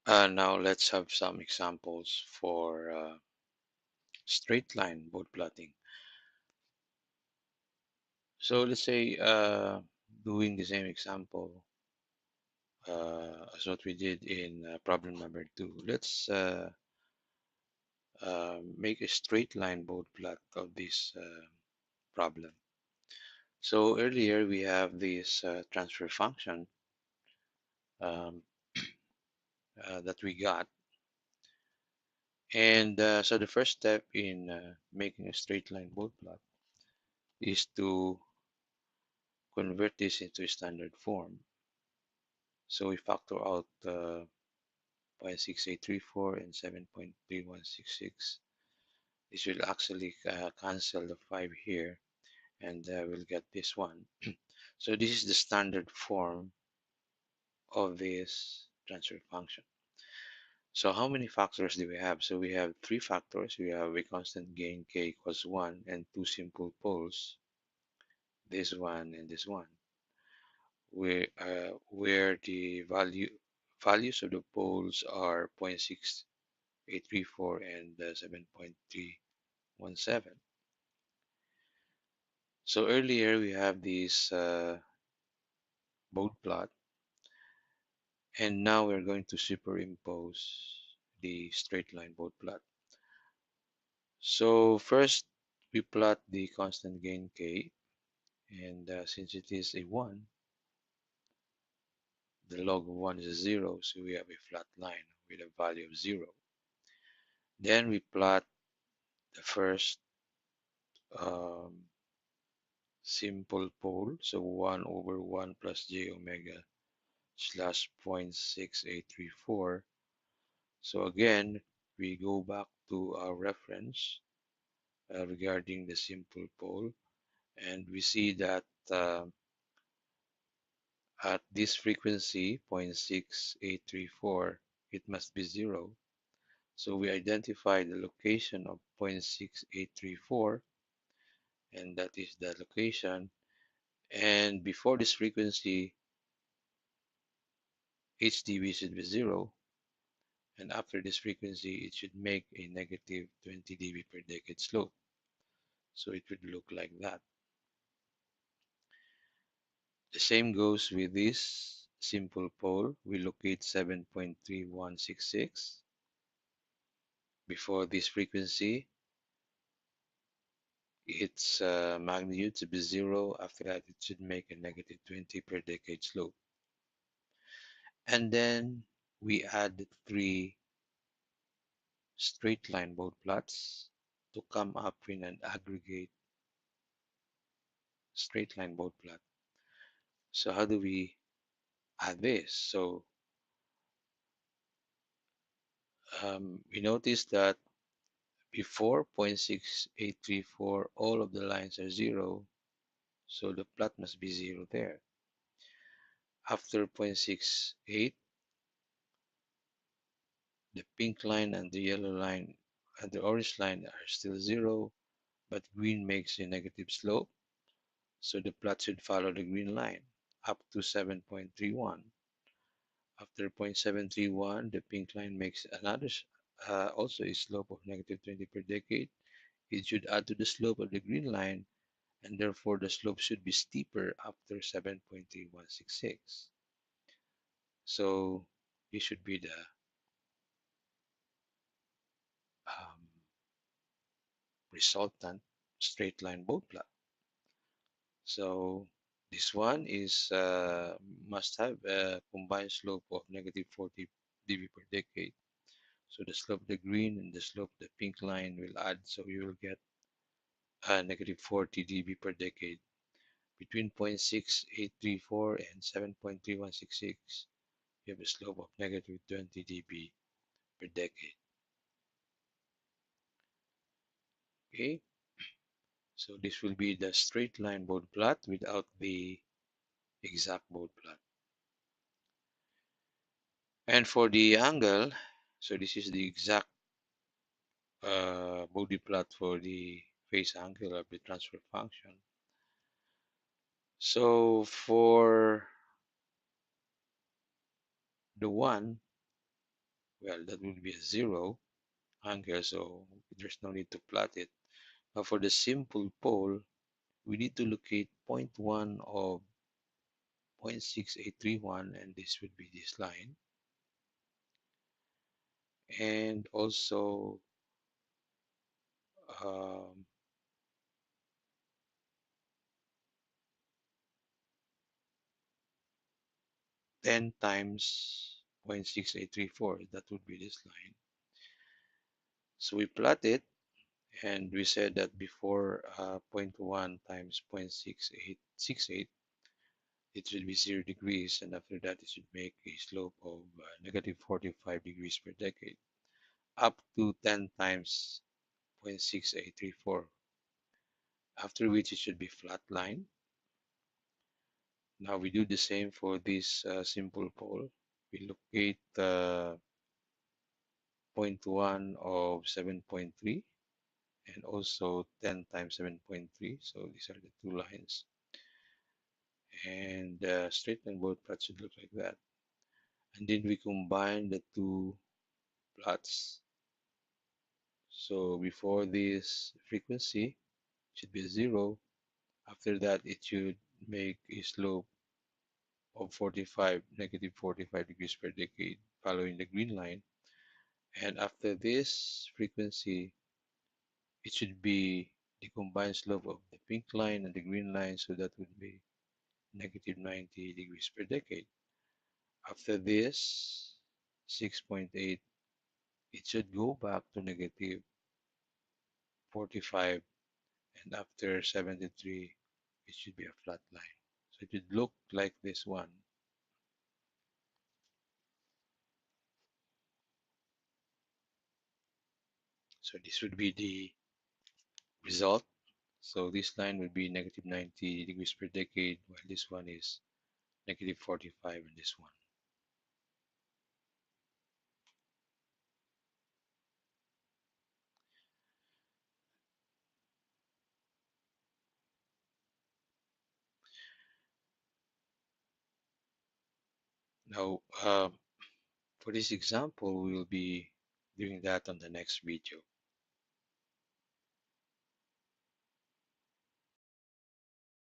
Now let's have some examples for straight line boat plotting. So let's say doing the same example as what we did in problem number 2. Let's make a straight line boat plot of this problem. So earlier we have this transfer function um, that we got. And so the first step in making a straight line boat plot is to convert this into a standard form. So we factor out 0.6834 and 7.3166. This will actually cancel the 5 here, and we'll get this one. So this is the standard form of this transfer function. So how many factors do we have? So we have 3 factors. We have a constant gain k equals 1 and 2 simple poles, this one and this one, where the values of the poles are 0.6834 and 7.317. So earlier we have this boat plot, and now we're going to superimpose the straight line boat plot. So first we plot the constant gain k, and since it is a 1, the log of 1 is a 0, so we have a flat line with a value of 0. Then we plot the first um, simple pole, so 1 over 1 plus j omega slash 0.6834. So again, we go back to our reference regarding the simple pole, and we see that at this frequency 0.6834, it must be 0. So we identify the location of 0.6834, and that is the location. And before this frequency, HDB should be 0. And after this frequency, it should make a negative 20 dB per decade slope. So it would look like that. The same goes with this simple pole. We locate 7.3166. Before this frequency, its magnitude to be 0. After that, it should make a negative 20 per decade slope. And then we add the 3 straight line boat plots to come up with an aggregate straight line boat plot. So how do we add this? So we notice that before 0.6834, all of the lines are 0, so the plot must be 0 there. After 0.68, the pink line and the yellow line and the orange line are still 0, but green makes a negative slope, so the plot should follow the green line up to 7.31. After 0.731, the pink line makes another also a slope of negative 20 per decade. It should add to the slope of the green line, and therefore the slope should be steeper after 7.3166. So this should be the um, resultant straight line boat plot. So this one is must have a combined slope of negative 40 dB per decade. So the slope of the green and the slope of the pink line will add, so you will get negative 40 dB per decade. Between 0.6834 and 7.3166, you have a slope of negative 20 dB per decade. Okay, so this will be the straight line boat plot without the exact boat plot. And for the angle, so this is the exact Bode plot for the phase angle of the transfer function. So for the one, Well, that would be a zero angle, so there's no need to plot it. Now for the simple pole, we need to locate point 1 of 0.6831, and this would be this line. And also um, 10 times 0.6834, that would be this line. So we plot it, and we said that before zero point 0.1 times 0.6868, it should be 0 degrees, and after that it should make a slope of negative 45 degrees per decade, up to 10 times 0.6834, after which it should be flat line. Now we do the same for this simple pole. We locate point 1 of 7.3 and also 10 times 7.3. So these are the two lines. And straight line board plot should look like that. And then we combine the two plots. So before this frequency should be 0. After that, it should make a slope of 45, negative 45 degrees per decade, following the green line. And after this frequency, it should be the combined slope of the pink line and the green line, so that would be negative 90 degrees per decade. After this 6.8, it should go back to negative 45, and after 73, it should be a flat line. So it would look like this one. So this would be the result. So this line would be negative 90 degrees per decade, while this one is negative 45 in this one. Now, for this example, we will be doing that on the next video.